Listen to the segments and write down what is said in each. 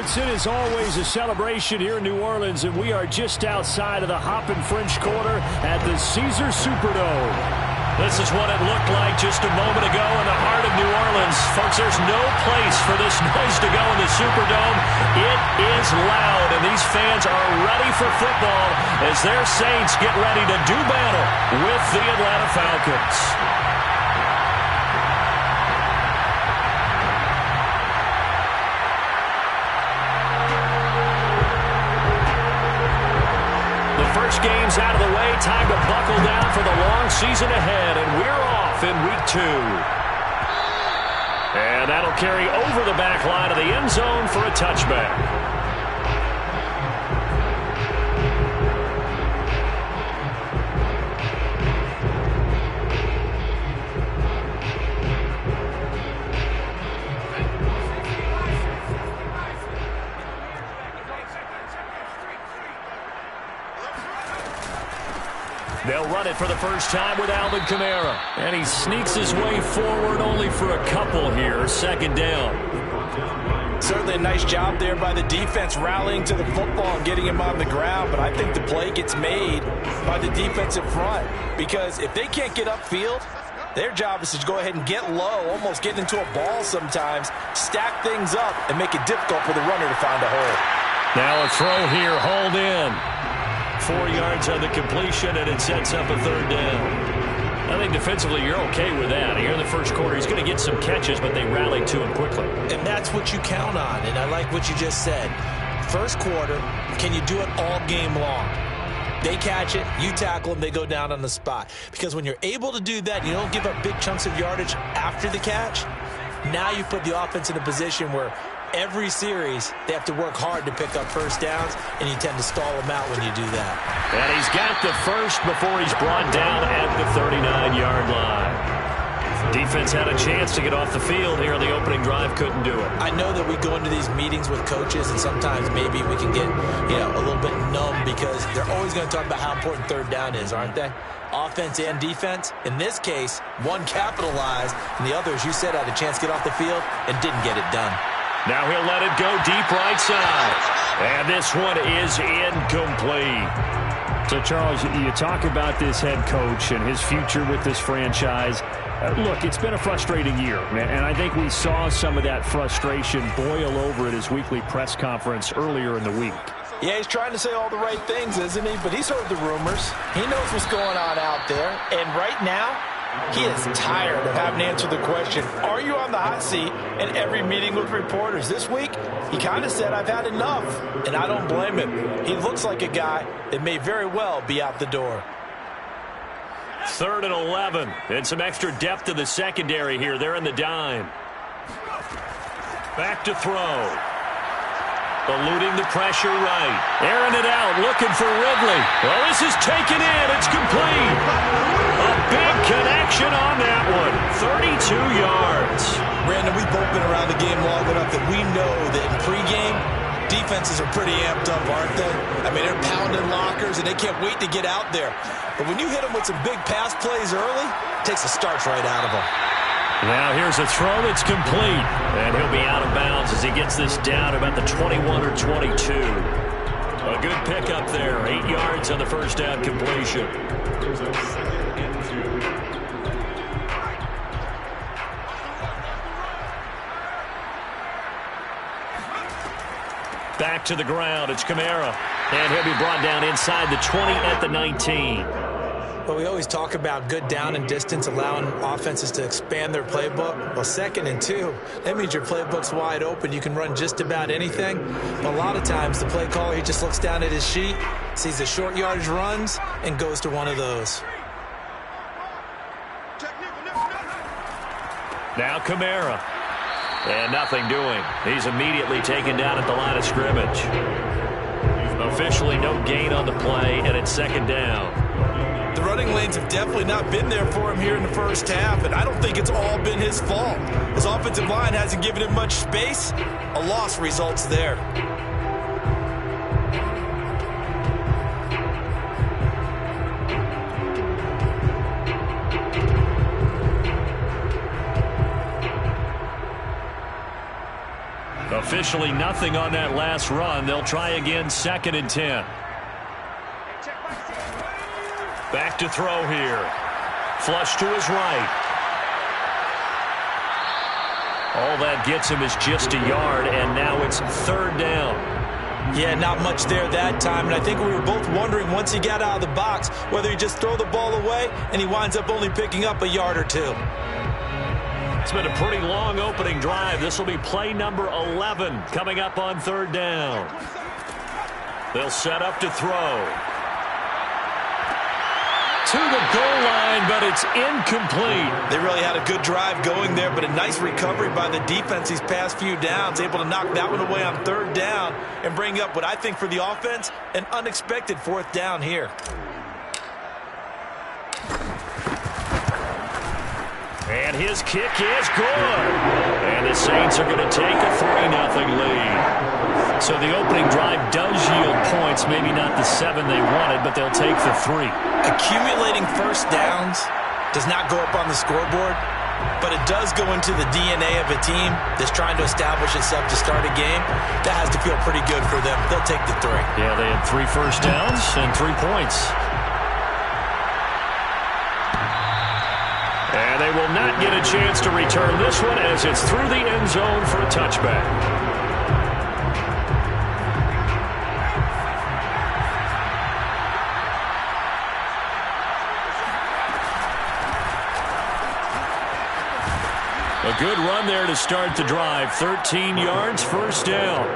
Folks, it is always a celebration here in New Orleans, and we are just outside of the Hoppin' French Quarter at the Caesars Superdome. This is what it looked like just a moment ago in the heart of New Orleans. Folks, there's no place for this noise to go in the Superdome. It is loud, and these fans are ready for football as their Saints get ready to do battle with the Atlanta Falcons. First game's out of the way. Time to buckle down for the long season ahead, and we're off in week 2. And that'll carry over the back line of the end zone for a touchback. They'll run it for the first time with Alvin Kamara. And he sneaks his way forward only for a couple here. Second down. Certainly a nice job there by the defense rallying to the football and getting him on the ground. But I think the play gets made by the defensive front. Because if they can't get upfield, their job is to go ahead and get low, almost get into a ball sometimes, stack things up, and make it difficult for the runner to find a hole. Now a throw here, hauled in. 4 yards on the completion, and it sets up a third down. I think defensively you're okay with that. Here in the first quarter, he's going to get some catches, but they rallied to him quickly. And that's what you count on, and I like what you just said. First quarter, can you do it all game long? They catch it, you tackle them, they go down on the spot. Because when you're able to do that, you don't give up big chunks of yardage after the catch. Now you put the offense in a position where every series, they have to work hard to pick up first downs, and you tend to stall them out when you do that. And he's got the first before he's brought down at the 39-yard line. Defense had a chance to get off the field here on the opening drive, couldn't do it. I know that we go into these meetings with coaches, and sometimes maybe we can get, a little bit numb because they're always going to talk about how important third down is, aren't they? Offense and defense. In this case, one capitalized, and the other, as you said, had a chance to get off the field and didn't get it done. Now he'll let it go deep right side. And this one is incomplete. So, Charles, you talk about this head coach and his future with this franchise. Look, it's been a frustrating year, and I think we saw some of that frustration boil over at his weekly press conference earlier in the week. Yeah, he's trying to say all the right things, isn't he? But he's heard the rumors. He knows what's going on out there. And right now, he is tired of having to answer the question, are you on the hot seat in every meeting with reporters? This week, he kind of said, I've had enough, and I don't blame him. He looks like a guy that may very well be out the door. 3rd and 11, and some extra depth to the secondary here. They're in the dime. Back to throw. Eluding the pressure right. Airing it out, looking for Ridley. Well, this is taken in. It's complete. A big connection on that one. 32 yards. Brandon, we've both been around the game long enough that we know that in pregame, defenses are pretty amped up, aren't they? I mean, they're pounding lockers, and they can't wait to get out there. But when you hit them with some big pass plays early, it takes the starch right out of them. Now here's a throw that's complete. And he'll be out of bounds as he gets this down about the 21 or 22. A good pickup there. 8 yards on the first down completion. Back to the ground. It's Kamara. And he'll be brought down inside the 20 at the 19. Well, we always talk about good down and distance, allowing offenses to expand their playbook. Well, 2nd and 2, that means your playbook's wide open. You can run just about anything. But a lot of times, the play caller, he just looks down at his sheet, sees the short yardage runs, and goes to one of those. Now Kamara. And nothing doing. He's immediately taken down at the line of scrimmage. Officially no gain on the play, and it's 2nd down. The running lanes have definitely not been there for him here in the first half, and I don't think it's all been his fault. His offensive line hasn't given him much space. A loss results there. Officially nothing on that last run. They'll try again, 2nd and 10. Back to throw here. Flush to his right. All that gets him is just a yard, and now it's 3rd down. Yeah, not much there that time, and I think we were both wondering once he got out of the box whether he just throw the ball away and he winds up only picking up a yard or two. It's been a pretty long opening drive. This will be play number 11 coming up on 3rd down. They'll set up to throw. To the goal line, but it's incomplete. They really had a good drive going there, but a nice recovery by the defense these past few downs, able to knock that one away on 3rd down and bring up what I think for the offense, an unexpected 4th down here. And his kick is good. And the Saints are going to take a 3-0 lead. So the opening drive does yield points, maybe not the 7 they wanted, but they'll take the 3. Accumulating first downs does not go up on the scoreboard, but it does go into the DNA of a team that's trying to establish itself to start a game. That has to feel pretty good for them. They'll take the 3. Yeah, they had 3 first downs and 3 points. And they will not get a chance to return this one as it's through the end zone for a touchback. A good run there to start the drive. 13 yards, 1st down.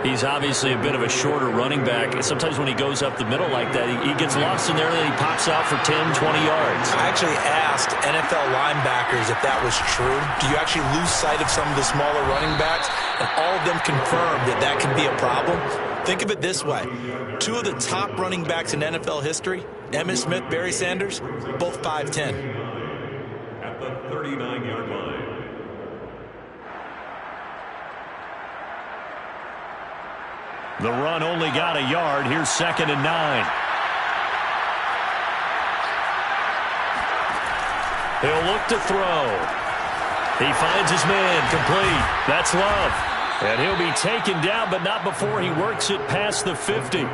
He's obviously a bit of a shorter running back. Sometimes when he goes up the middle like that, he gets lost in there and then he pops out for 10, 20 yards. I actually asked NFL linebackers if that was true. Do you actually lose sight of some of the smaller running backs? And all of them confirmed that that can be a problem. Think of it this way. 2 of the top running backs in NFL history, Emmitt Smith, Barry Sanders, both 5'10". At the 39-yard line. The run only got a yard. Here's 2nd and 9. He'll look to throw. He finds his man complete. That's Love. And he'll be taken down, but not before he works it past the 50.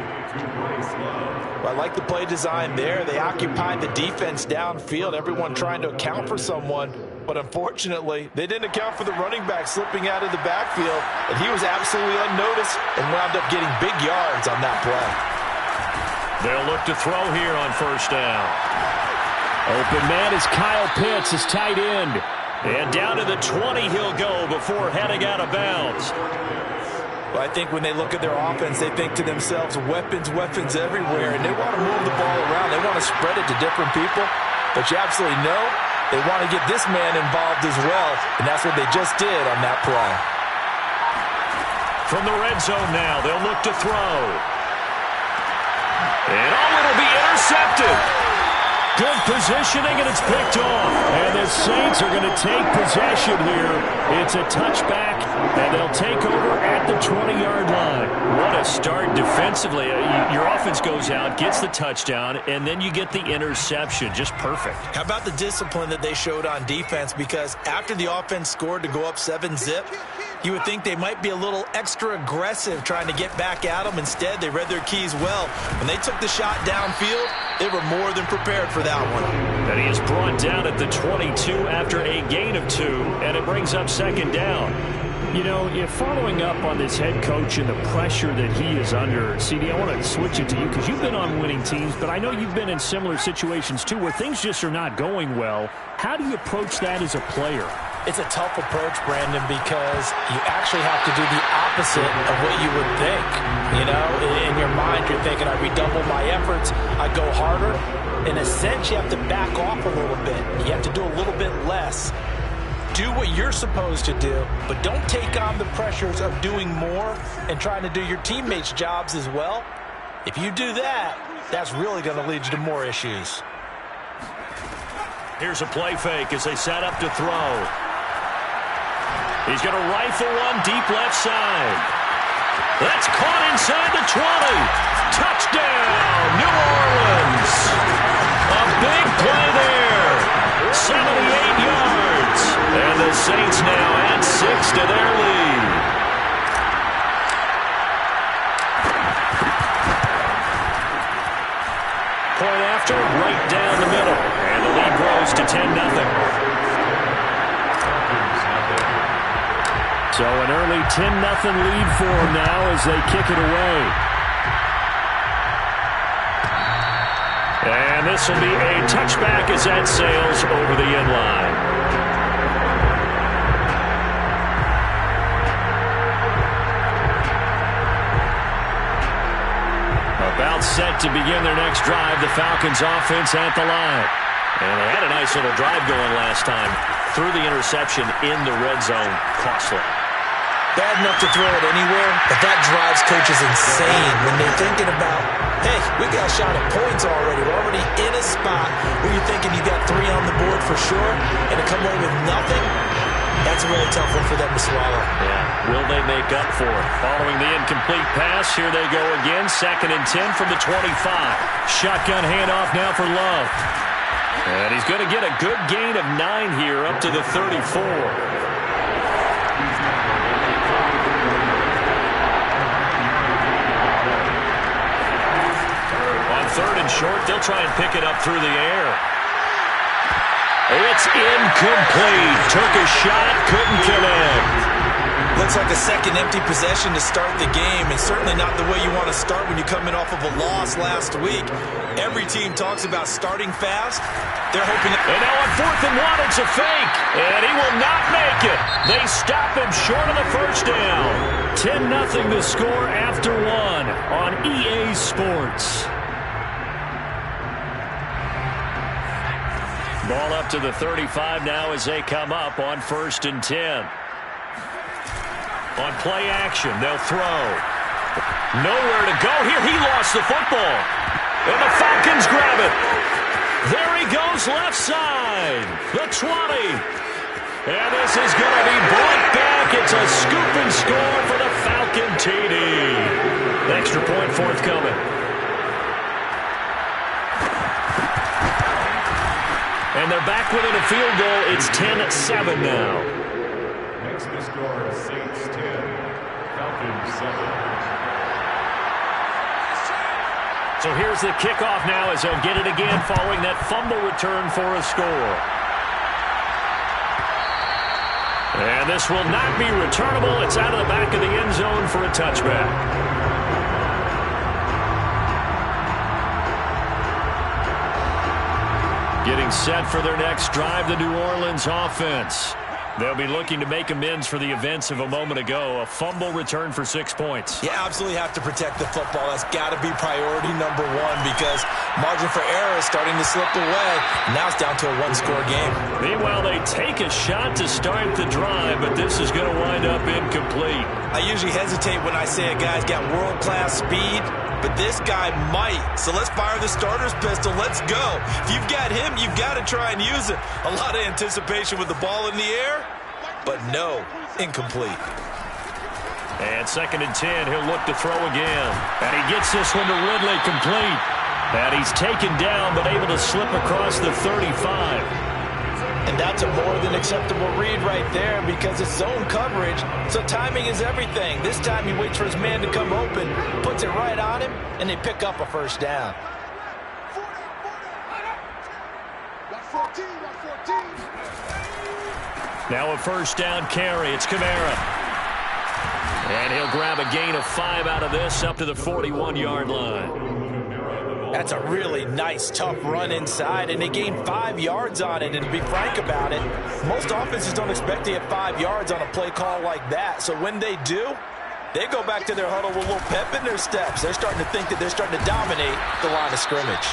Well, I like the play design there. They occupied the defense downfield, everyone trying to account for someone. But unfortunately, they didn't account for the running back slipping out of the backfield, and he was absolutely unnoticed and wound up getting big yards on that play. They'll look to throw here on 1st down. Open man is Kyle Pitts, his tight end. And down to the 20 he'll go before heading out of bounds. Well, I think when they look at their offense, they think to themselves, weapons, weapons everywhere, and they want to move the ball around. They want to spread it to different people, but you absolutely know they want to get this man involved as well, and that's what they just did on that play. From the red zone now, they'll look to throw. And it'll be intercepted. Good positioning, and it's picked off. And the Saints are going to take possession here. It's a touchback, and they'll take over at the 20-yard line. What a start defensively. Your offense goes out, gets the touchdown, and then you get the interception. Just perfect. How about the discipline that they showed on defense? Because after the offense scored to go up 7-zip, you would think they might be a little extra aggressive trying to get back at them. Instead, they read their keys well. When they took the shot downfield, they were more than prepared for that one. And he is brought down at the 22 after a gain of 2, and it brings up 2nd down. You know, if following up on this head coach and the pressure that he is under, CD, I want to switch it to you because you've been on winning teams, but I know you've been in similar situations too where things just are not going well. How do you approach that as a player? It's a tough approach, Brandon, because you actually have to do the opposite of what you would think. You know, in your mind, you're thinking, I redouble my efforts, I go harder. In a sense, you have to back off a little bit. You have to do a little bit less. Do what you're supposed to do, but don't take on the pressures of doing more and trying to do your teammates' jobs as well. If you do that, that's really going to lead you to more issues. Here's a play fake as they set up to throw. He's going to rifle one deep left side. That's caught inside the 20. Touchdown, New Orleans. A big play there. 78 yards. And the Saints now add 6 to their lead. after, right down the middle. And the lead grows to 10-0. So an early 10-0 lead for them now as they kick it away. And this will be a touchback as that sails over the end line. About set to begin their next drive, the Falcons offense at the line. And they had a nice little drive going last time. Threw the interception in the red zone. Costly. Bad enough to throw it anywhere, but that drives coaches insane when they're thinking about, hey, we got a shot at points already. We're already in a spot where you're thinking you got 3 on the board for sure, and to come away with nothing, that's a really tough one for them to swallow. Yeah, will they make up for it? Following the incomplete pass, here they go again. 2nd and 10 from the 25. Shotgun handoff now for Love. And he's going to get a good gain of 9 here up to the 34. On 3rd and short, they'll try and pick it up through the air. It's incomplete. Took a shot, couldn't connect. Looks like a second empty possession to start the game, and certainly not the way you want to start when you're coming off of a loss last week. Every team talks about starting fast. They're hoping. And now on 4th and 1, it's a fake, and he will not make it. They stop him short of the first down. 10-0 the score after 1 on EA Sports. Ball up to the 35 now as they come up on 1st and 10. On play action, they'll throw. Nowhere to go here. He lost the football. And the Falcons grab it. There he goes left side. The 20. And this is going to be brought back. It's a scoop and score for the Falcon TD. Extra point forthcoming. And they're back within a field goal. It's 10-7 now. Next to score, Saints 10, Falcons 7. So here's the kickoff now as they'll get it again following that fumble return for a score. And this will not be returnable. It's out of the back of the end zone for a touchback. Getting set for their next drive, the New Orleans offense. They'll be looking to make amends for the events of a moment ago. A fumble return for 6 points. You absolutely have to protect the football. That's got to be priority number 1 because margin for error is starting to slip away. Now it's down to a 1-score game. Meanwhile, they take a shot to start the drive, but this is going to wind up incomplete. I usually hesitate when I say a guy's got world-class speed, but this guy might. So let's fire the starter's pistol. Let's go. If you've got him, you've got to try and use it. A lot of anticipation with the ball in the air, but no, incomplete. And 2nd and 10, he'll look to throw again. And he gets this one to Ridley complete. And he's taken down, but able to slip across the 35. And that's a more than acceptable read right there because it's zone coverage, so timing is everything. This time he waits for his man to come open, puts it right on him, and they pick up a first down. Now a first down carry. It's Kamara. And he'll grab a gain of 5 out of this up to the 41-yard line. That's a really nice, tough run inside, and they gained 5 yards on it. And to be frank about it, most offenses don't expect to get 5 yards on a play call like that. So when they do, they go back to their huddle with a little pep in their steps. They're starting to think that they're starting to dominate the line of scrimmage.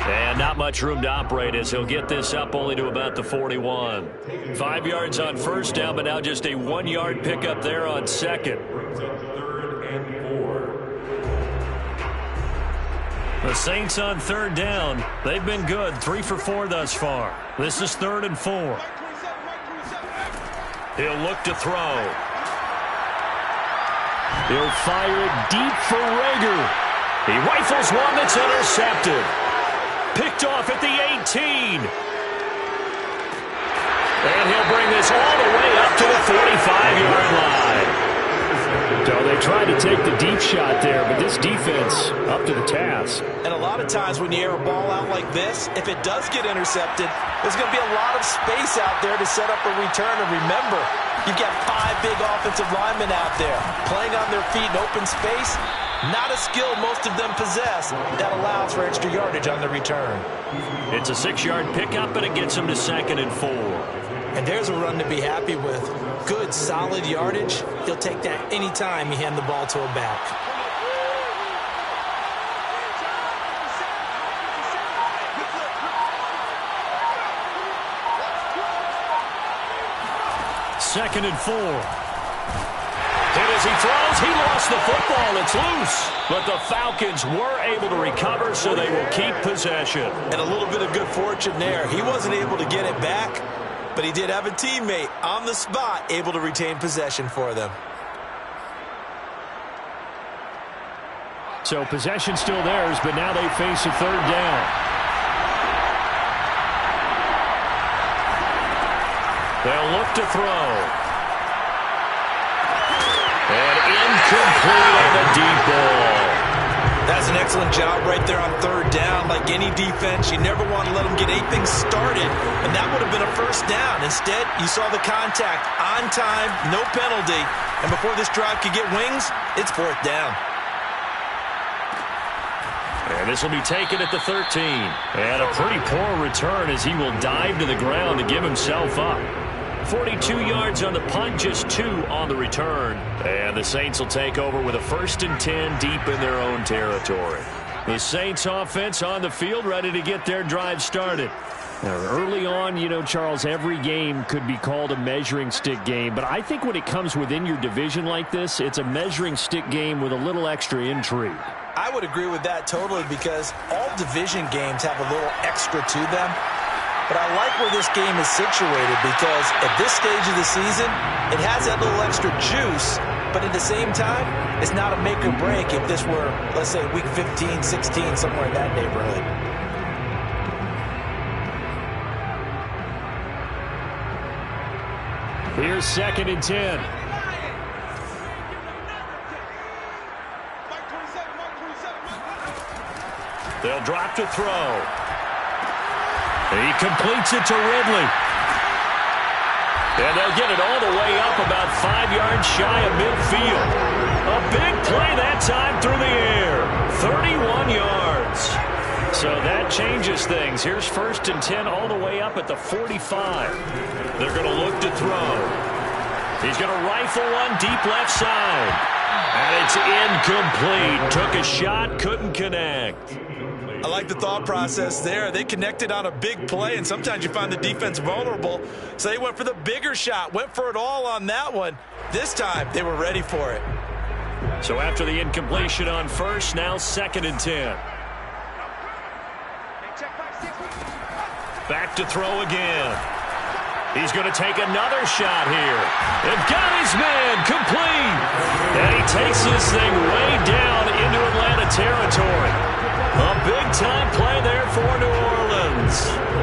And not much room to operate as he'll get this up only to about the 41. 5 yards on first down, but now just a 1-yard pickup there on second. The Saints on 3rd down. They've been good. 3 for 4 thus far. This is 3rd and 4. He'll look to throw. He'll fire it deep for Rager. He rifles one that's intercepted. Picked off at the 18. And he'll bring this all the way up to the 45-yard line. So they tried to take the deep shot there, but this defense up to the task. And a lot of times when you air a ball out like this, if it does get intercepted, there's going to be a lot of space out there to set up a return. And remember, you've got 5 big offensive linemen out there playing on their feet in open space. Not a skill most of them possess that allows for extra yardage on the return. It's a 6-yard pickup, and it gets them to 2nd and 4. And there's a run to be happy with. Good, solid yardage. He'll take that anytime you hand the ball to a back. Second and 4. And as he throws, he lost the football. It's loose. But the Falcons were able to recover, so they will keep possession. And a little bit of good fortune there. He wasn't able to get it back, but he did have a teammate on the spot able to retain possession for them. So possession still theirs, but now they face a 3rd down. They'll look to throw. And incomplete on the deep ball. That's an excellent job right there on 3rd down. Like any defense, you never want to let them get anything started, and that would have been a 1st down. Instead, you saw the contact on time, no penalty, and before this drive could get wings, it's 4th down. And this will be taken at the 13. And a pretty poor return as he will dive to the ground to give himself up. 42 yards on the punt, just 2 on the return. And the Saints will take over with a 1st and 10 deep in their own territory. The Saints offense on the field, ready to get their drive started. Now, early on, you know, Charles, every game could be called a measuring stick game. But I think when it comes within your division like this, it's a measuring stick game with a little extra intrigue. I would agree with that totally because all division games have a little extra to them. But I like where this game is situated because at this stage of the season, it has that little extra juice. But at the same time, it's not a make or break if this were, let's say, week 15, 16, somewhere in that neighborhood. Here's 2nd and 10. They'll drop to throw. He completes it to Ridley. And they'll get it all the way up about 5 yards shy of midfield. A big play that time through the air. 31 yards. So that changes things. Here's 1st and 10 all the way up at the 45. They're going to look to throw. He's going to rifle one deep left side. And it's incomplete. Took a shot, couldn't connect. I like the thought process there. They connected on a big play, and sometimes you find the defense vulnerable. So they went for the bigger shot, went for it all on that one. This time, they were ready for it. So after the incompletion on 1st, now 2nd and 10. Back to throw again. He's going to take another shot here. And got his man complete. And he takes this thing way down into Atlanta territory. A big-time play there for New Orleans.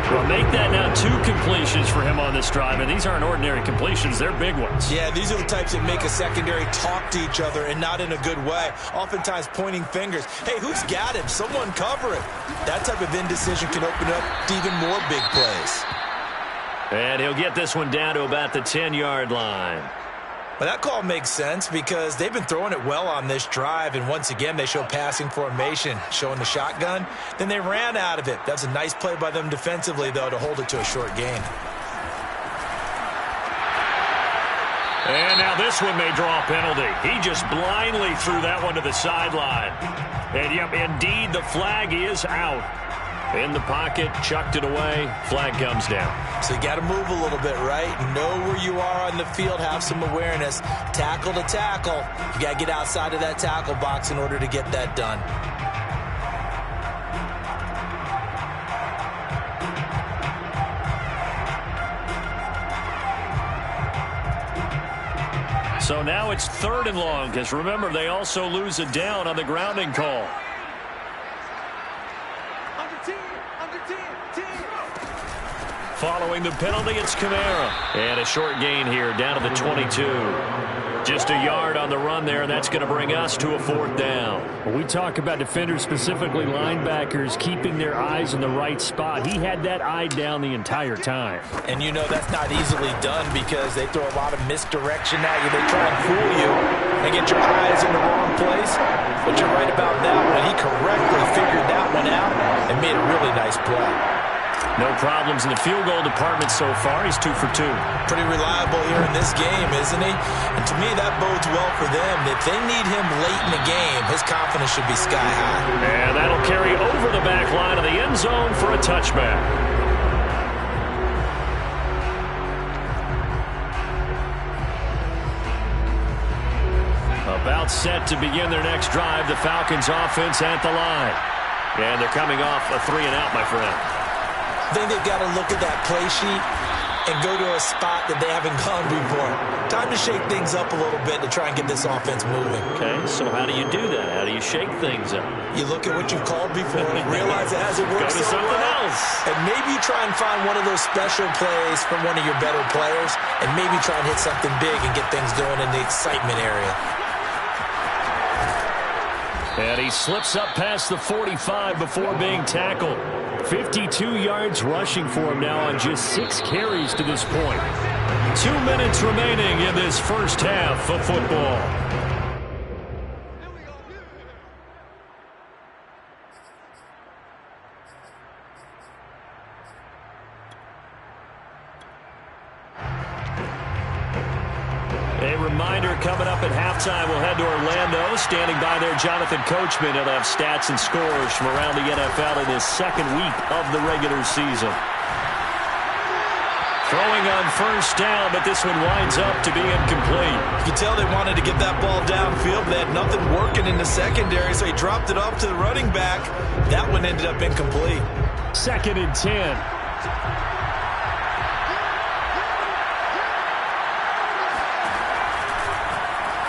Well, make that now 2 completions for him on this drive, and these aren't ordinary completions. They're big ones. Yeah, these are the types that make a secondary talk to each other and not in a good way, oftentimes pointing fingers. Hey, who's got him? Someone cover it. That type of indecision can open up to even more big plays. And he'll get this one down to about the 10-yard line. Well, that call makes sense because they've been throwing it well on this drive, and once again, they show passing formation, showing the shotgun. Then they ran out of it. That's a nice play by them defensively, though, to hold it to a short gain. And now this one may draw a penalty. He just blindly threw that one to the sideline. And, yep, indeed, the flag is out. In the pocket, chucked it away, flag comes down. So you got to move a little bit, right? Know where you are on the field, have some awareness. Tackle to tackle. You got to get outside of that tackle box in order to get that done. So now it's 3rd and long, because remember, they also lose a down on the grounding call. Following the penalty, it's Kamara. And a short gain here, down to the 22. Just a yard on the run there, and that's going to bring us to a 4th down. When we talk about defenders, specifically linebackers, keeping their eyes in the right spot. He had that eye down the entire time. And you know that's not easily done because they throw a lot of misdirection at you. They try and fool you and get your eyes in the wrong place. But you're right about that one. He correctly figured that one out and made a really nice play. No problems in the field goal department so far. He's 2 for 2. Pretty reliable here in this game, isn't he? And to me, that bodes well for them. If they need him late in the game, his confidence should be sky high. And that'll carry over the back line of the end zone for a touchback. About set to begin their next drive, the Falcons offense at the line. And they're coming off a 3-and-out, my friend. I think they've got to look at that play sheet and go to a spot that they haven't gone before. Time to shake things up a little bit to try and get this offense moving. Okay, so how do you do that? How do you shake things up? You look at what you've called before, realize it hasn't worked so something well, else. And maybe try and find one of those special plays from one of your better players and maybe try and hit something big and get things going in the excitement area. And he slips up past the 45 before being tackled. 52 yards rushing for him now on just 6 carries to this point. 2 minutes remaining in this first half of football. A reminder coming up at halftime, we'll head to Orlando. Standing by there, Jonathan Coachman. He'll have stats and scores from around the NFL in his second week of the regular season. Throwing on first down, but this one winds up to be incomplete. You can tell they wanted to get that ball downfield. They had nothing working in the secondary, so he dropped it off to the running back. That one ended up incomplete. 2nd and 10.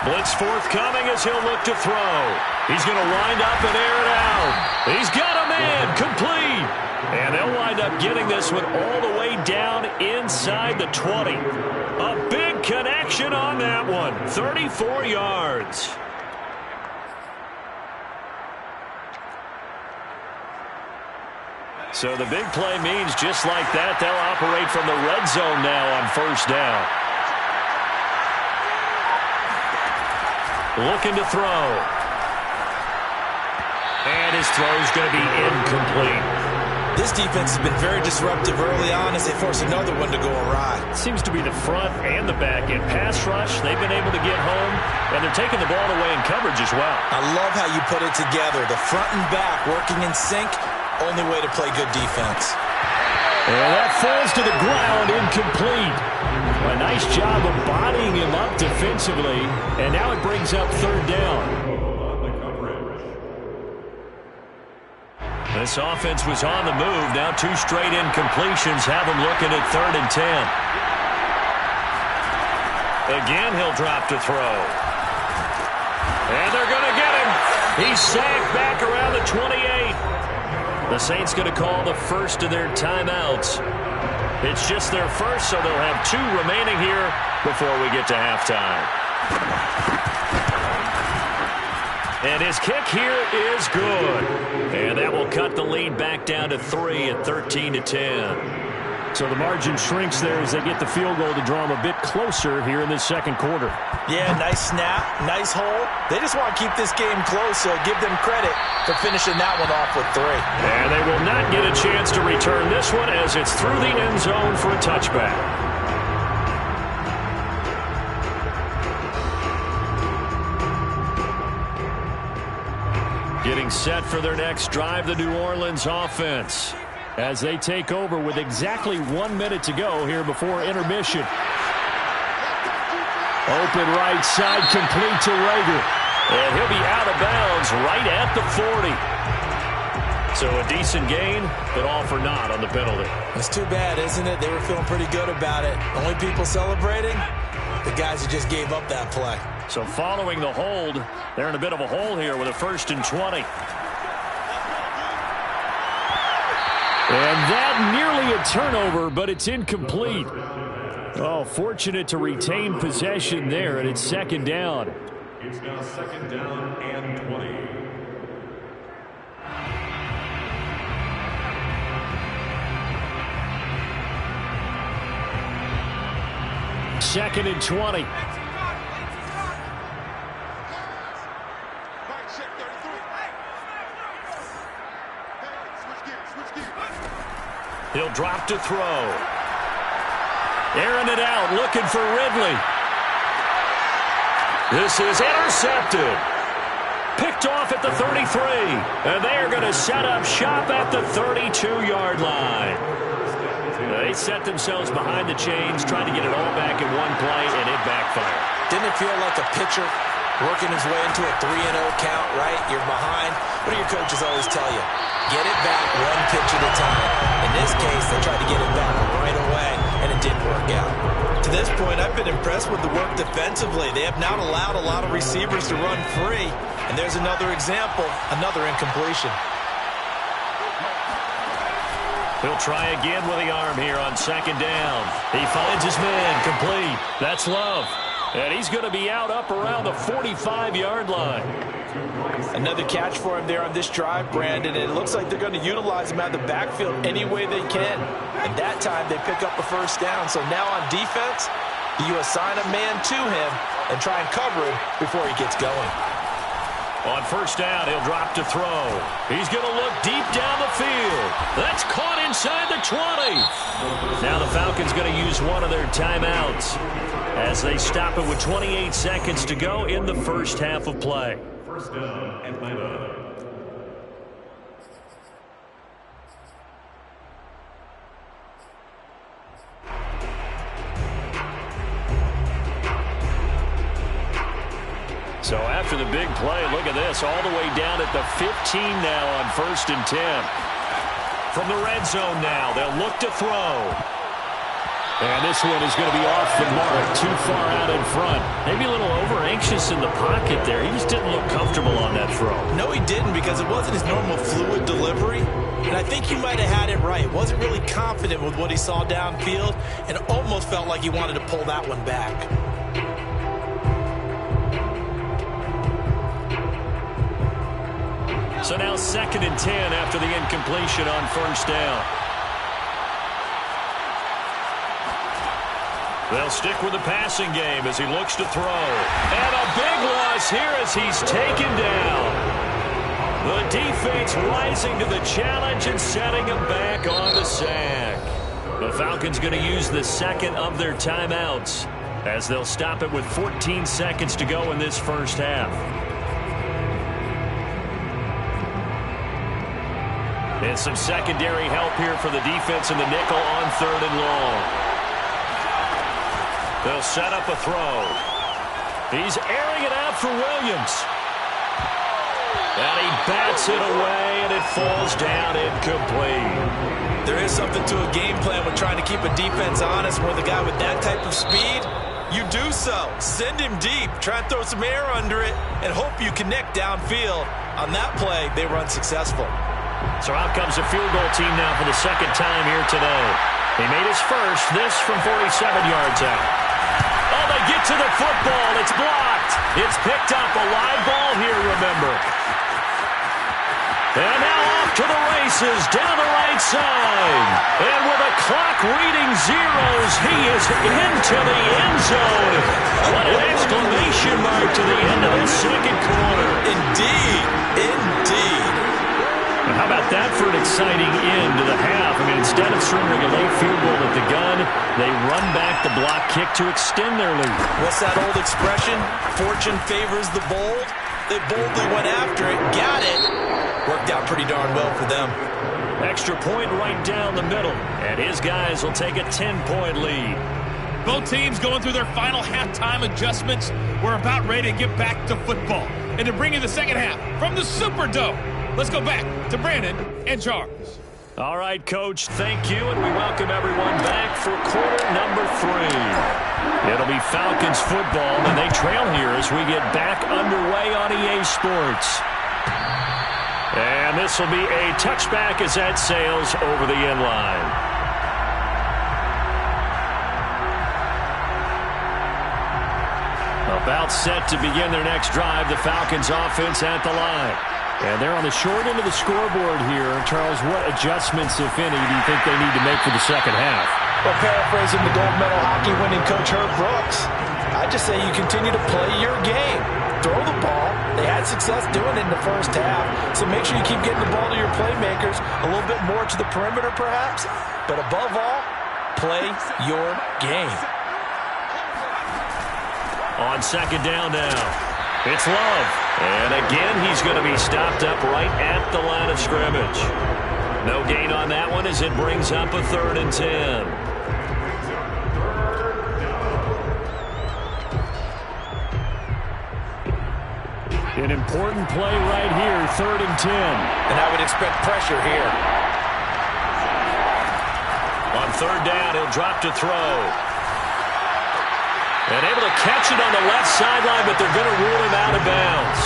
Blitz forthcoming as he'll look to throw. He's going to wind up and air it out. He's got a man complete. And they'll wind up getting this one all the way down inside the 20. A big connection on that one. 34 yards. So the big play means just like that, they'll operate from the red zone now on first down. Looking to throw. And his throw's going to be incomplete. This defense has been very disruptive early on as they force another one to go awry. Seems to be the front and the back end. Pass rush, they've been able to get home, and they're taking the ball away in coverage as well. I love how you put it together. The front and back working in sync, only way to play good defense. And that falls to the ground, incomplete. A nice job of bodying him up defensively, and now it brings up 3rd down. This offense was on the move. Now 2 straight incompletions have him looking at 3rd and 10. Again, he'll drop to throw. And they're going to get him. He's sacked back around the 28. The Saints going to call the first of their timeouts. It's just their first, so they'll have 2 remaining here before we get to halftime. And his kick here is good. And that will cut the lead back down to 3 at 13-10. So the margin shrinks there as they get the field goal to draw them a bit closer here in this second quarter. Yeah, nice snap, nice hole. They just want to keep this game close, so give them credit for finishing that one off with 3. And they will not get a chance to return this one as it's through the end zone for a touchback. Getting set for their next drive, the New Orleans offense, as they take over with exactly 1 minute to go here before intermission. Open right side, complete to Rager. And he'll be out of bounds right at the 40. So a decent gain, but all for naught on the penalty. It's too bad, isn't it? They were feeling pretty good about it. Only people celebrating, the guys who just gave up that play. So following the hold, they're in a bit of a hole here with a 1st and 20. And that nearly a turnover, but it's incomplete. Oh, fortunate to retain possession there, and it's second down. It's now second down and 20. Second and 20. He'll drop to throw. Airing it out, looking for Ridley. This is intercepted. Picked off at the 33. And they are going to set up shop at the 32-yard line. They set themselves behind the chains, trying to get it all back in one play, and it backfired. Didn't it feel like a pitcher working his way into a 3-0 count, right? You're behind. What do your coaches always tell you? Get it back one pitch at a time. In this case, they tried to get it back right away, and it didn't work out. To this point, I've been impressed with the work defensively. They have not allowed a lot of receivers to run free. And there's another example, another incompletion. He'll try again with the arm here on second down. He finds his man complete. That's Love. And he's going to be out up around the 45-yard line. Another catch for him there on this drive, Brandon. And it looks like they're going to utilize him out of the backfield any way they can. And that time they pick up a first down. So now on defense, you assign a man to him and try and cover him before he gets going. On first down, he'll drop to throw. He's going to look deep down the field. That's caught inside the 20. Now the Falcons going to use one of their timeouts as they stop it with 28 seconds to go in the first half of play. First down, Atlanta. So after the big play, look at this, all the way down at the 15 now on first and 10. From the red zone now, they'll look to throw. And this one is going to be off the mark, too far out in front. Maybe a little over-anxious in the pocket there. He just didn't look comfortable on that throw. No, he didn't, because it wasn't his normal fluid delivery. And I think he might have had it right. Wasn't really confident with what he saw downfield and almost felt like he wanted to pull that one back. So now second and 10 after the incompletion on first down. They'll stick with the passing game as he looks to throw. And a big loss here as he's taken down. The defense rising to the challenge and setting him back on the sack. The Falcons going to use the second of their timeouts as they'll stop it with 14 seconds to go in this first half. And some secondary help here for the defense in the nickel on third and long. They'll set up a throw. He's airing it out for Williams. And he bats it away, and it falls down incomplete. There is something to a game plan with trying to keep a defense honest. With a guy with that type of speed, you do so. Send him deep. Try and throw some air under it and hope you connect downfield. On that play, they were unsuccessful. So out comes a field goal team now for the second time here today. He made his first, this from 47 yards out. Oh, they get to the football. It's blocked. It's picked up. A live ball here, remember. And now off to the races down the right side. And with a clock reading zeros, he is into the end zone. What an exclamation mark to the end of the second quarter. Indeed. Indeed. How about that for an exciting end to the half? I mean, instead of surrendering a late field goal at the gun, they run back the block kick to extend their lead. What's that old expression? Fortune favors the bold. They boldly went after it, got it. Worked out pretty darn well for them. Extra point right down the middle, and his guys will take a 10-point lead. Both teams going through their final halftime adjustments. We're about ready to get back to football and to bring you the second half from the Superdome. Let's go back to Brandon and Charles. All right, Coach, thank you, and we welcome everyone back for quarter number 3. It'll be Falcons football, and they trail here as we get back underway on EA Sports. And this will be a touchback as that sails over the end line. About set to begin their next drive, the Falcons offense at the line. And they're on the short end of the scoreboard here. Charles, what adjustments, if any, do you think they need to make for the second half? Well, paraphrasing the gold medal hockey winning coach Herb Brooks, I just say you continue to play your game. Throw the ball. They had success doing it in the first half, so make sure you keep getting the ball to your playmakers, a little bit more to the perimeter perhaps, but above all, play your game. On second down now, it's Love. And again, he's going to be stopped up right at the line of scrimmage. No gain on that one as it brings up a 3rd and 10. An important play right here, 3rd and 10. And I would expect pressure here. On 3rd down, he'll drop to throw. And able to catch it on the left sideline, but they're going to rule him out of bounds.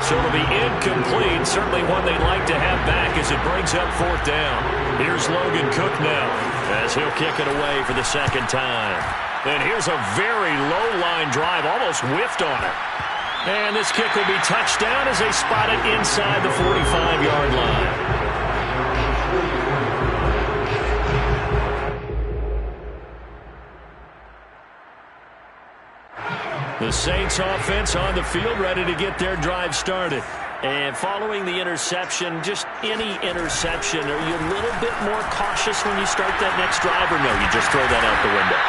So it'll be incomplete. Certainly one they'd like to have back as it brings up 4th down. Here's Logan Cook now as he'll kick it away for the second time. And here's a very low line drive, almost whiffed on it. And this kick will be touched down as they spot it inside the 45-yard line. The Saints offense on the field ready to get their drive started. And following the interception, just any interception, are you a little bit more cautious when you start that next drive, or no, you just throw that out the window?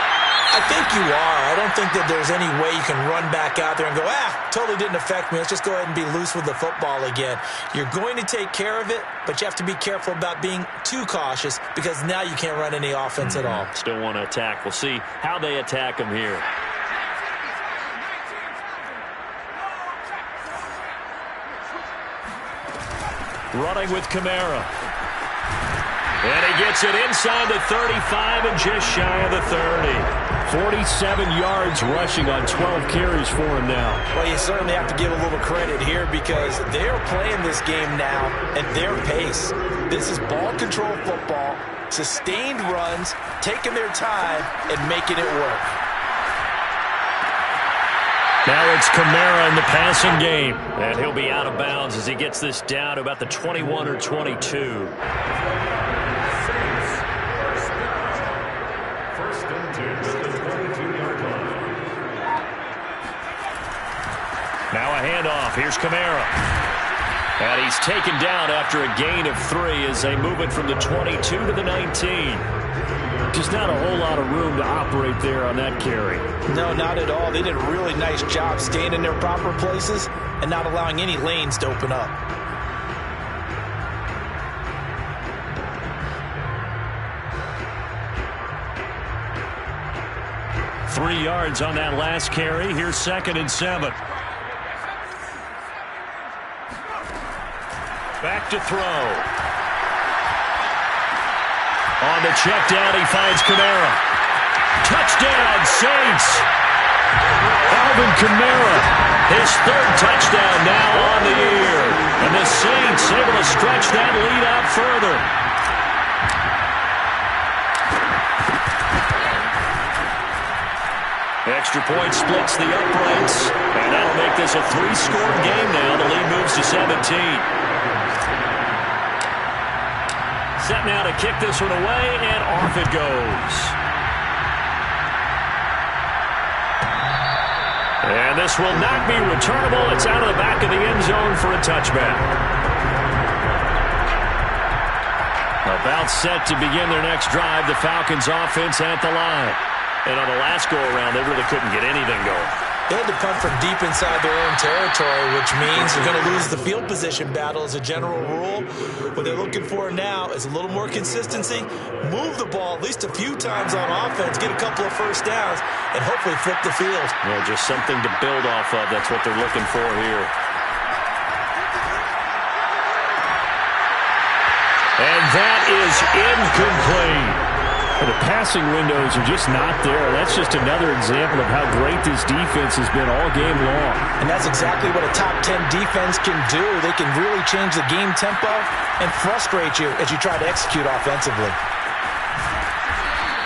I think you are. I don't think that there's any way you can run back out there and go, totally didn't affect me. Let's just go ahead and be loose with the football again. You're going to take care of it, but you have to be careful about being too cautious because now you can't run any offense at all. Still want to attack. We'll see how they attack him here. Running with Kamara. And he gets it inside the 35 and just shy of the 30. 47 yards rushing on 12 carries for him now. Well, you certainly have to give a little credit here because they're playing this game now at their pace. This is ball control football, sustained runs, taking their time, and making it work. Now it's Kamara in the passing game. And he'll be out of bounds as he gets this down to about the 21 or 22. Now a handoff. Here's Kamara. And he's taken down after a gain of 3 as they move it from the 22 to the 19. Just not a whole lot of room to operate there on that carry. No, not at all. They did a really nice job staying in their proper places and not allowing any lanes to open up. Three yards on that last carry. Here's 2nd and 7. Back to throw. On the check down, he finds Kamara. Touchdown, Saints. Alvin Kamara, his 3rd touchdown now on the year. And the Saints able to stretch that lead out further. Extra point splits the uprights. And that'll make this a 3-score game now. The lead moves to 17. Set now to kick this one away, and off it goes. And this will not be returnable. It's out of the back of the end zone for a touchback. About set to begin their next drive, the Falcons offense at the line. And on the last go-around, they really couldn't get anything going. They had to punt from deep inside their own territory, which means they're going to lose the field position battle as a general rule. What they're looking for now is a little more consistency, move the ball at least a few times on offense, get a couple of first downs, and hopefully flip the field. Well, just something to build off of. That's what they're looking for here. And that is incomplete. The passing windows are just not there. That's just another example of how great this defense has been all game long. And that's exactly what a top 10 defense can do. They can really change the game tempo and frustrate you as you try to execute offensively.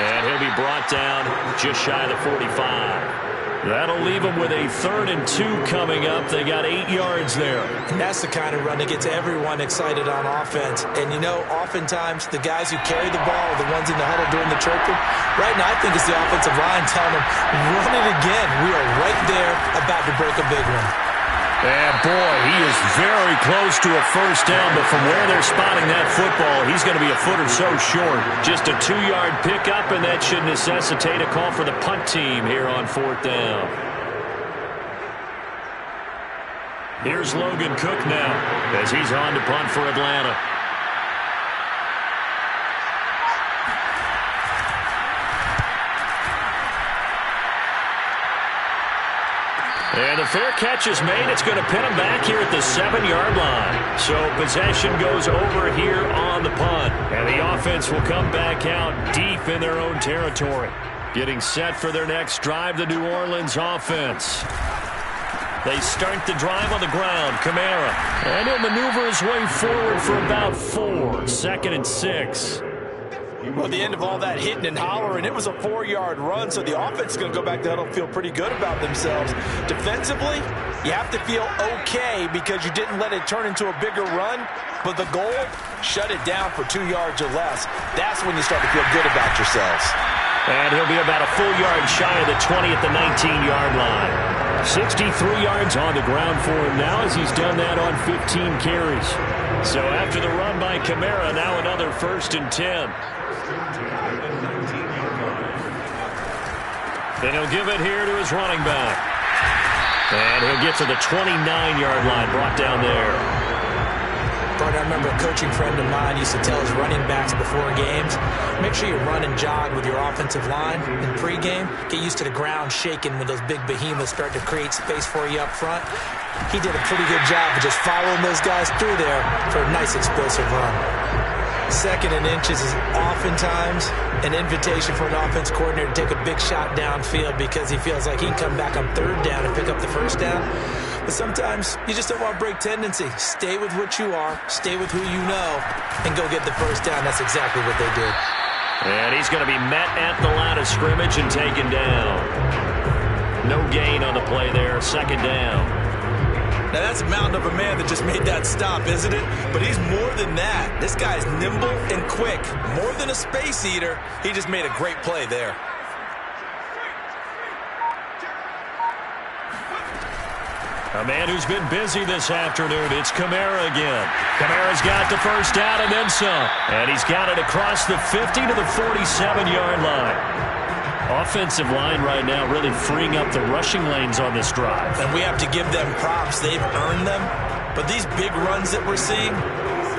And he'll be brought down just shy of the 45. That'll leave them with a 3rd and 2 coming up. They got 8 yards there. And that's the kind of run that gets everyone excited on offense. And, you know, oftentimes the guys who carry the ball are the ones in the huddle doing the chirping. Right now, I think it's the offensive line telling them, run it again. We are right there about to break a big one. And, boy, he is very close to a first down, but from where they're spotting that football, he's going to be a foot or so short. Just a 2-yard pickup, and that should necessitate a call for the punt team here on 4th down. Here's Logan Cook now as he's on to punt for Atlanta. And the fair catch is made. It's going to pin him back here at the 7-yard line. So possession goes over here on the punt. And the offense will come back out deep in their own territory. Getting set for their next drive, the New Orleans offense. They start the drive on the ground. Kamara. And he'll maneuver his way forward for about 4. 2nd and 6. Well, at the end of all that hitting and hollering, it was a 4-yard run, so the offense is going to go back to huddle and feel pretty good about themselves. Defensively, you have to feel okay because you didn't let it turn into a bigger run, but the goal, shut it down for 2 yards or less. That's when you start to feel good about yourselves. And he'll be about a full yard shy of the 20 at the 19-yard line. 63 yards on the ground for him now as he's done that on 15 carries. So after the run by Kamara, now another 1st and 10. Then he'll give it here to his running back. And he'll get to the 29-yard line, brought down there. I remember a coaching friend of mine used to tell his running backs before games, make sure you run and jog with your offensive line in pregame. Get used to the ground shaking when those big behemoths start to create space for you up front. He did a pretty good job of just following those guys through there for a nice explosive run. 2nd and inches is oftentimes an invitation for an offense coordinator to take a big shot downfield because he feels like he can come back on 3rd down and pick up the 1st down. But sometimes you just don't want to break tendency. Stay with what you are, stay with who you know, and go get the 1st down. That's exactly what they did. And he's going to be met at the line of scrimmage and taken down. No gain on the play there, 2nd down. Now, that's a mountain of a man that just made that stop, isn't it? But he's more than that. This guy's nimble and quick. More than a space eater, he just made a great play there. A man who's been busy this afternoon. It's Kamara again. Kamara's got the 1st down and then some. And he's got it across the 50 to the 47-yard line. Offensive line right now really freeing up the rushing lanes on this drive. And we have to give them props. They've earned them. But these big runs that we're seeing,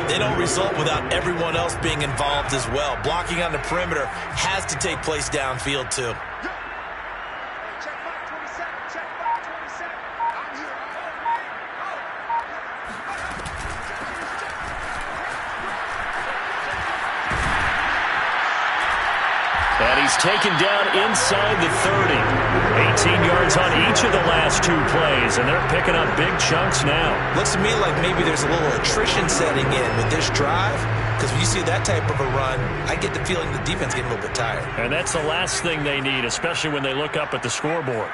they don't result without everyone else being involved as well. Blocking on the perimeter has to take place downfield too. And he's taken down inside the 30. 18 yards on each of the last 2 plays, and they're picking up big chunks now. Looks to me like maybe there's a little attrition setting in with this drive, because when you see that type of a run, I get the feeling the defense getting a little bit tired. And that's the last thing they need, especially when they look up at the scoreboard.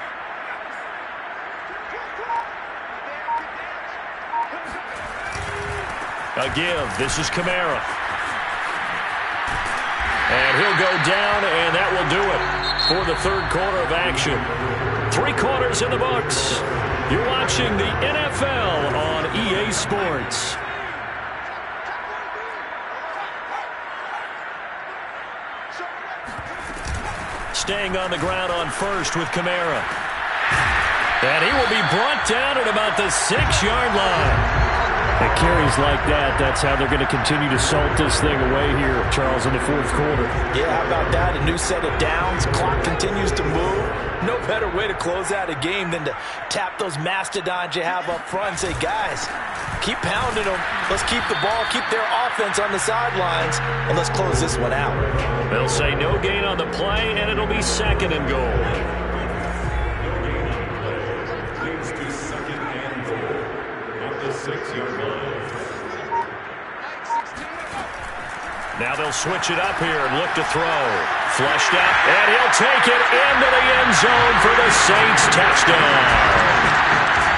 A give. This is Kamara. And he'll go down, and that will do it for the 3rd quarter of action. 3 quarters in the books. You're watching the NFL on EA Sports. Staying on the ground on 1st with Kamara. And he will be brought down at about the 6-yard line. At carries like that, that's how they're going to continue to salt this thing away here, Charles, in the fourth quarter. Yeah, how about that? A new set of downs. Clock continues to move. No better way to close out a game than to tap those mastodons you have up front and say, guys, keep pounding them. Let's keep the ball, keep their offense on the sidelines, and let's close this one out. They'll say no gain on the play, and it'll be second and goal. Leads to second and goal at the 6-yard line. Now they'll switch it up here and look to throw. Flushed out, and he'll take it into the end zone for the Saints touchdown.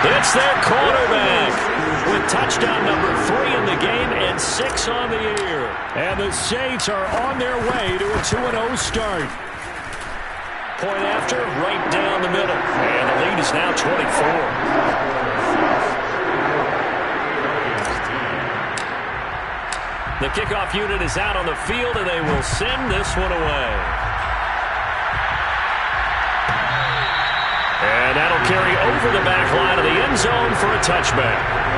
It's their quarterback with touchdown number 3 in the game and 6 on the year. And the Saints are on their way to a 2-0 start. Point after, right down the middle. And the lead is now 24. The kickoff unit is out on the field, and they will send this one away. And that'll carry over the back line of the end zone for a touchback.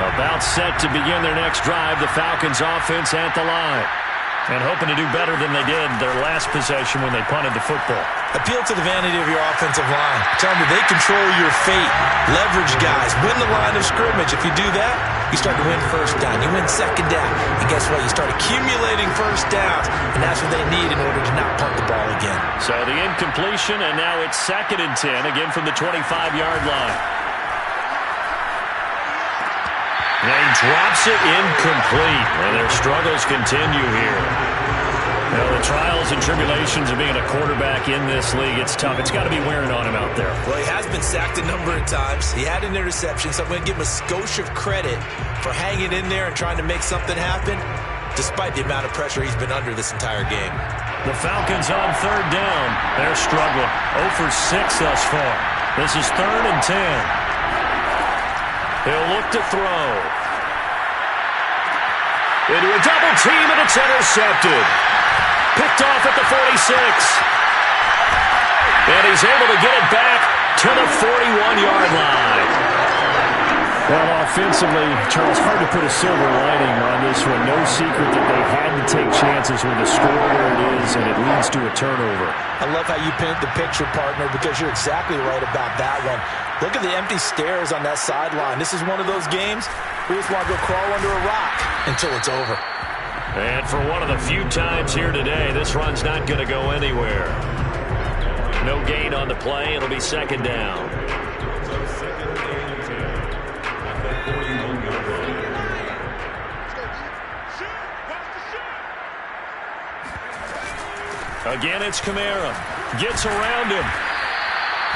About set to begin their next drive, the Falcons offense at the line. And hoping to do better than they did their last possession when they punted the football. Appeal to the vanity of your offensive line. Tell them they control your fate. Leverage guys. Win the line of scrimmage. If you do that, you start to win first down. You win second down. And guess what? You start accumulating first downs. And that's what they need in order to not punt the ball again. So the incompletion, and now it's 2nd and 10, again from the 25-yard line. And he drops it incomplete, and their struggles continue here. You know, the trials and tribulations of being a quarterback in this league, it's tough. It's got to be wearing on him out there. Well, he has been sacked a number of times. He had an interception, so I'm going to give him a skosh of credit for hanging in there and trying to make something happen, despite the amount of pressure he's been under this entire game. The Falcons on 3rd down. They're struggling. 0 for 6 thus far. This is 3rd and 10. He'll look to throw. Into a double team, and it's intercepted. Picked off at the 46. And he's able to get it back to the 41-yard line. Well, offensively, Charles, hard to put a silver lining on this one. No secret that they had to take chances with the score where it is, and it leads to a turnover. I love how you paint the picture, partner, because you're exactly right about that one. Look at the empty stares on that sideline. This is one of those games we just want to go crawl under a rock until it's over. And for one of the few times here today, this run's not going to go anywhere. No gain on the play. It'll be 2nd down. Again, it's Kamara. Gets around him.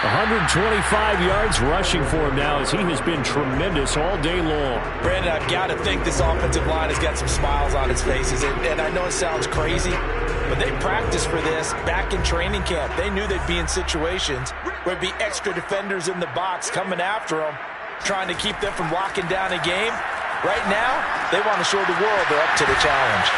125 yards rushing for him now as he has been tremendous all day long. Brandon, I've got to think this offensive line has got some smiles on its faces. And I know it sounds crazy, but they practiced for this back in training camp. They knew they'd be in situations where there'd be extra defenders in the box coming after them, trying to keep them from locking down a game. Right now, they want to show the world they're up to the challenge.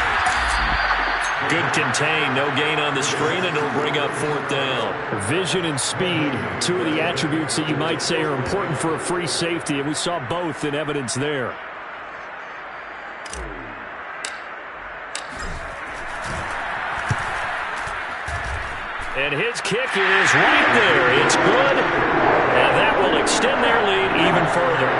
Good contain, no gain on the screen, and it'll bring up 4th down. Vision and speed, 2 of the attributes that you might say are important for a free safety, and we saw both in evidence there. And his kick is right there. It's good, and that will extend their lead even further.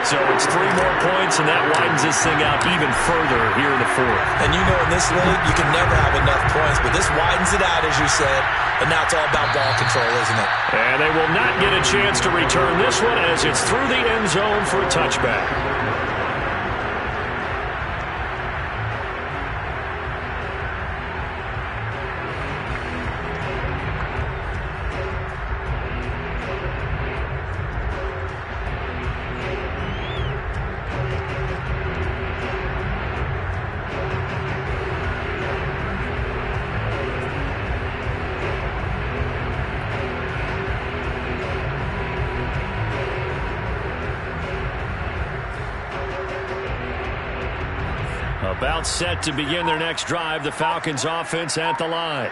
So it's 3 more points, and that widens this thing out even further here in the 4th. And you know in this league, you can never have enough points, but this widens it out, as you said, and now it's all about ball control, isn't it? And they will not get a chance to return this one as it's through the end zone for a touchback. About set to begin their next drive, the Falcons offense at the line.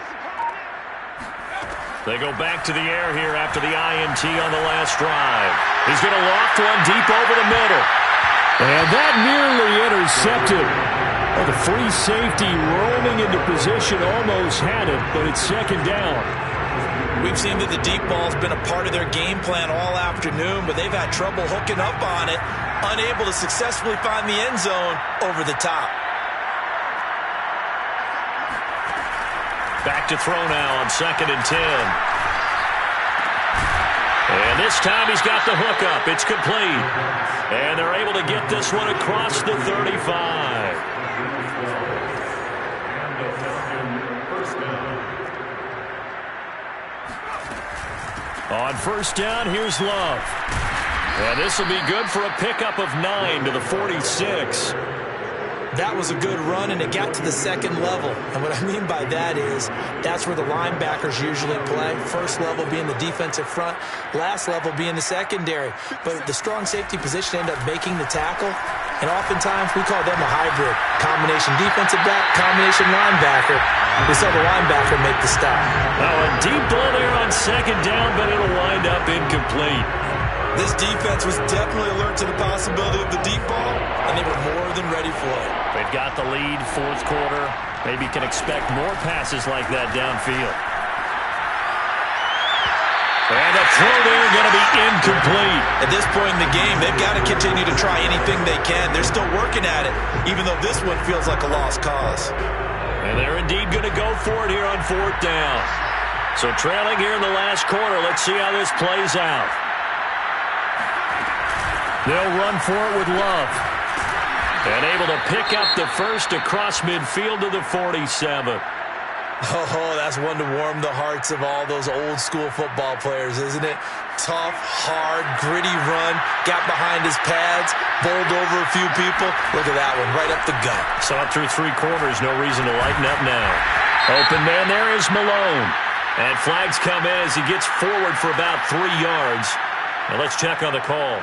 They go back to the air here after the INT on the last drive. He's going to loft one deep over the middle. And that nearly intercepted. Well, the free safety roaming into position almost had it, but it's second down. We've seen that the deep ball's been a part of their game plan all afternoon, but they've had trouble hooking up on it, unable to successfully find the end zone over the top. Back to throw now on 2nd and 10. And this time he's got the hookup. It's complete. And they're able to get this one across the 35. On first down, here's Love. And this will be good for a pickup of 9 to the 46. That was a good run, and it got to the second level. And what I mean by that is that's where the linebackers usually play. First level being the defensive front, last level being the secondary. But the strong safety position ended up making the tackle, and oftentimes we call them a hybrid. Combination defensive back, combination linebacker. We saw the linebacker make the stop. Now a deep ball there on second down, but it'll wind up incomplete. This defense was definitely alert to the possibility of the deep ball, and they were more than ready for it. They've got the lead, fourth quarter. Maybe can expect more passes like that downfield. And the throw there going to be incomplete. At this point in the game, they've got to continue to try anything they can. They're still working at it, even though this one feels like a lost cause. And they're indeed going to go for it here on fourth down. So trailing here in the last quarter. Let's see how this plays out. They'll run for it with Love. And able to pick up the first across midfield to the 47. Oh, that's one to warm the hearts of all those old-school football players, isn't it? Tough, hard, gritty run. Got behind his pads, bowled over a few people. Look at that one, right up the gut. Saw it through three quarters. No reason to lighten up now. Open man there is Malone. And flags come in as he gets forward for about 3 yards. Now let's check on the call.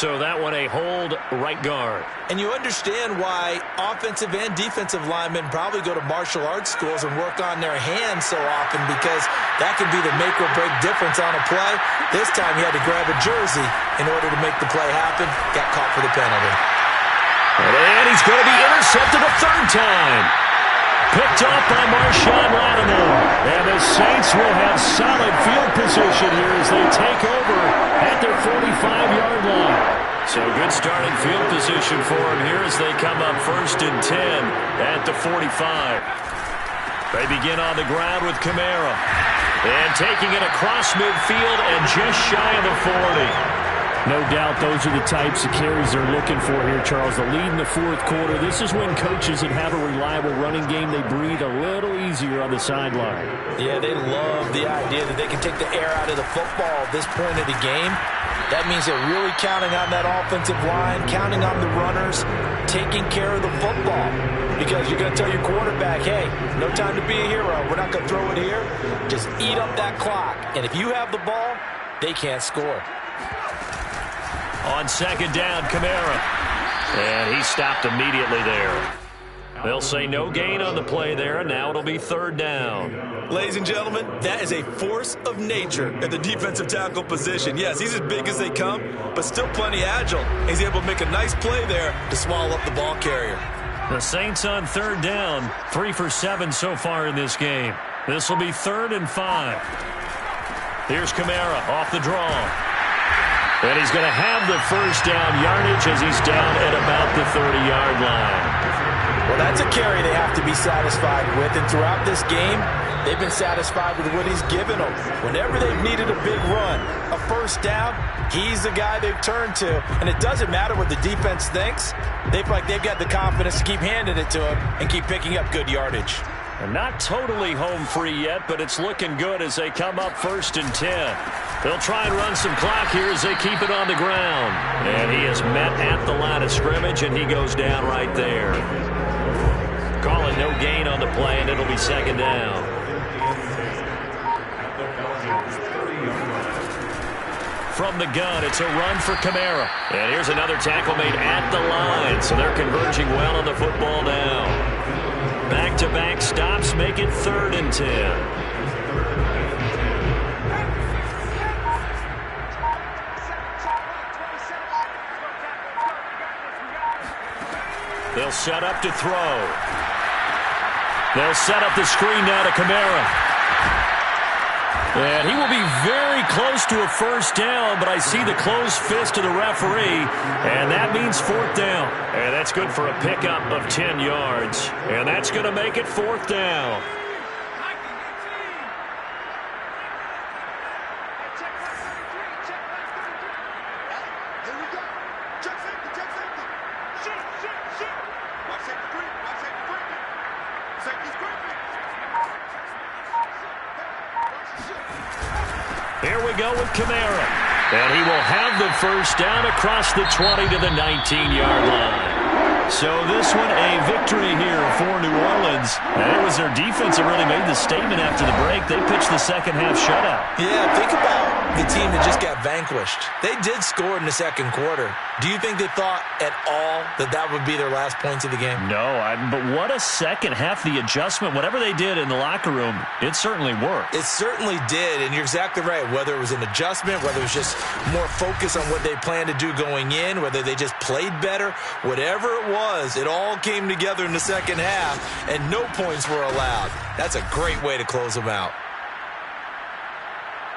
So that one a hold right guard. And you understand why offensive and defensive linemen probably go to martial arts schools and work on their hands so often, because that can be the make or break difference on a play. This time he had to grab a jersey in order to make the play happen. Got caught for the penalty. And he's going to be intercepted a third time. Picked off by Marshawn Lattimore. And the Saints will have solid field position here as they take over at their 45-yard line. So good starting field position for them here as they come up 1st and 10 at the 45. They begin on the ground with Kamara. And taking it across midfield and just shy of the 40. No doubt those are the types of carries they're looking for here, Charles. The lead in the fourth quarter. This is when coaches that have a reliable running game, they breathe a little easier on the sideline. Yeah, they love the idea that they can take the air out of the football at this point of the game. That means they're really counting on that offensive line, counting on the runners, taking care of the football. Because you're going to tell your quarterback, hey, no time to be a hero. We're not going to throw it here. Just eat up that clock. And if you have the ball, they can't score. On second down, Kamara. And he stopped immediately there. They'll say no gain on the play there, and now it'll be third down. Ladies and gentlemen, that is a force of nature at the defensive tackle position. Yes, he's as big as they come, but still plenty agile. He's able to make a nice play there to swallow up the ball carrier. The Saints on third down, 3 for 7 so far in this game. This will be 3rd and 5. Here's Kamara off the draw. And he's going to have the first down yardage as he's down at about the 30-yard line. Well, that's a carry they have to be satisfied with. And throughout this game, they've been satisfied with what he's given them. Whenever they've needed a big run, a first down, he's the guy they've turned to. And it doesn't matter what the defense thinks. They feel like they've got the confidence to keep handing it to him and keep picking up good yardage. And not totally home free yet, but it's looking good as they come up 1st and 10. They'll try and run some clock here as they keep it on the ground. And he is met at the line of scrimmage, and he goes down right there. Calling no gain on the play, and it'll be second down. from the gun. It's a run for Kamara. And here's another tackle made at the line. So they're converging well on the football now. Back-to-back stops make it 3rd and 10. They'll set up to throw. They'll set up the screen now to Kamara. And he will be very close to a first down, but I see the closed fist of the referee, and that means 4th down. And that's good for a pickup of 10 yards. And that's going to make it 4th down. Here we go with Kamara. And he will have the first down across the 20 to the 19-yard line. So this one a victory here for New Orleans. And it was their defense that really made the statement after the break. They pitched the second-half shutout. Yeah, think about the team that just got vanquished. They did score in the second quarter. Do you think they thought at all that that would be their last points of the game? No, but what a second half. The adjustment, whatever they did in the locker room, it certainly worked. It certainly did, and you're exactly right. Whether it was an adjustment, whether it was just more focus on what they planned to do going in, whether they just played better, whatever it was, it all came together in the second half, and no points were allowed. That's a great way to close them out.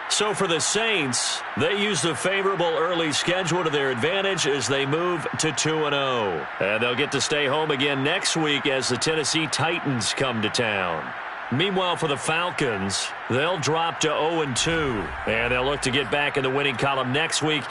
So for the Saints, they use the favorable early schedule to their advantage as they move to 2-0. And they'll get to stay home again next week as the Tennessee Titans come to town. Meanwhile, for the Falcons, they'll drop to 0-2. And they'll look to get back in the winning column next week.